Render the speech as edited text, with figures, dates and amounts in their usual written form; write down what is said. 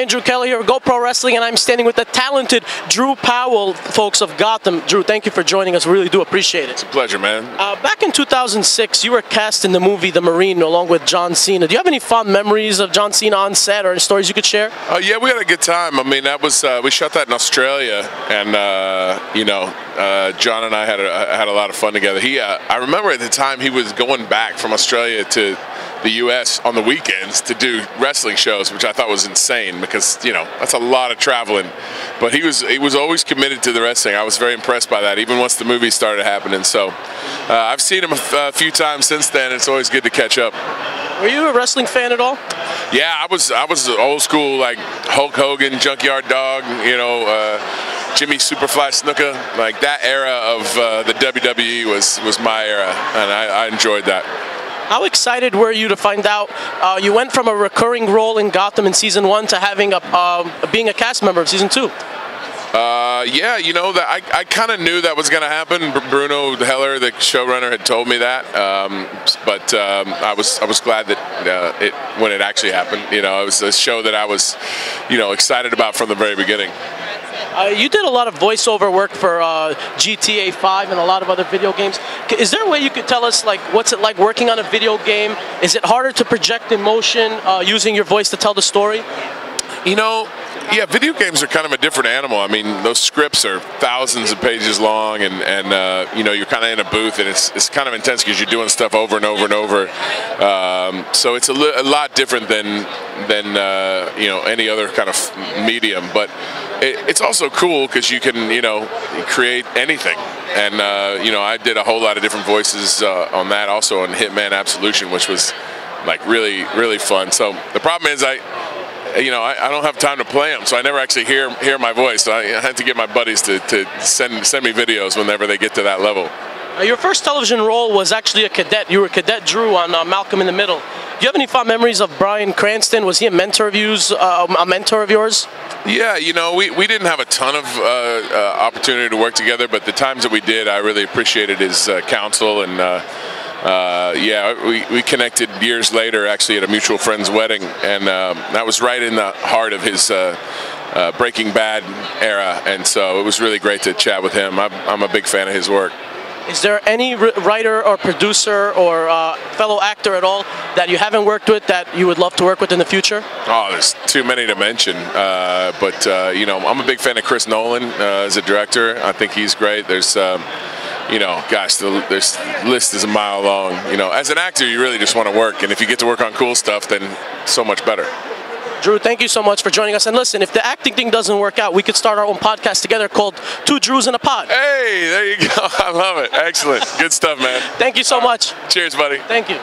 Andrew Kelly here, Go Pro Wrestling, and I'm standing with the talented Drew Powell, folks of Gotham. Drew, thank you for joining us. We really do appreciate it. It's a pleasure, man. Back in 2006, you were cast in the movie The Marine along with John Cena. Do you have any fond memories of John Cena on set or any stories you could share? Yeah, we had a good time. I mean, that was we shot that in Australia, and John and I had a lot of fun together. I remember at the time he was going back from Australia to the U.S. on the weekends to do wrestling shows, which I thought was insane because that's a lot of traveling. But he was always committed to the wrestling. I was very impressed by that, even once the movie started happening. So I've seen him a few times since then. It's always good to catch up. Were you a wrestling fan at all? Yeah, I was old school, like Hulk Hogan, Junkyard Dog, Jimmy Superfly Snuka. Like that era of the WWE was my era, and I enjoyed that. How excited were you to find out you went from a recurring role in Gotham in season 1 to having being a cast member of season 2? Yeah, that I kind of knew that was going to happen. Bruno Heller, the showrunner, had told me that, but I was glad that when it actually happened. It was a show that I was, excited about from the very beginning. You did a lot of voiceover work for GTA 5 and a lot of other video games. Is there a way you could tell us, like, what's it like working on a video game? Is it harder to project emotion using your voice to tell the story? Yeah, video games are kind of a different animal. I mean, those scripts are thousands of pages long, and you're kind of in a booth, and it's kind of intense because you're doing stuff over and over and over. So it's a lot different than any other kind of medium. But it's also cool because you can create anything. And I did a whole lot of different voices on that, also on Hitman Absolution, which was like really, really fun. So the problem is I don't have time to play them, so I never actually hear my voice. So I had to get my buddies to send me videos whenever they get to that level. Your first television role was actually a cadet. You were Cadet Drew on Malcolm in the Middle. Do you have any fond memories of Bryan Cranston? Was he a mentor of yours? Yeah, we didn't have a ton of opportunity to work together, but the times that we did, I really appreciated his counsel, and we connected years later, actually at a mutual friend's wedding, and that was right in the heart of his Breaking Bad era, and so it was really great to chat with him. I'm a big fan of his work. Is there any writer or producer or fellow actor at all that you haven't worked with that you would love to work with in the future? Oh, there's too many to mention, but I'm a big fan of Chris Nolan as a director. I think he's great. There's gosh, the list is a mile long. As an actor, you really just want to work, and if you get to work on cool stuff, then so much better. Drew, thank you so much for joining us. And listen, if the acting thing doesn't work out, we could start our own podcast together called Two Drews in a Pod. Hey, there you go. I love it. Excellent. Good stuff, man. Thank you so much. Cheers, buddy. Thank you.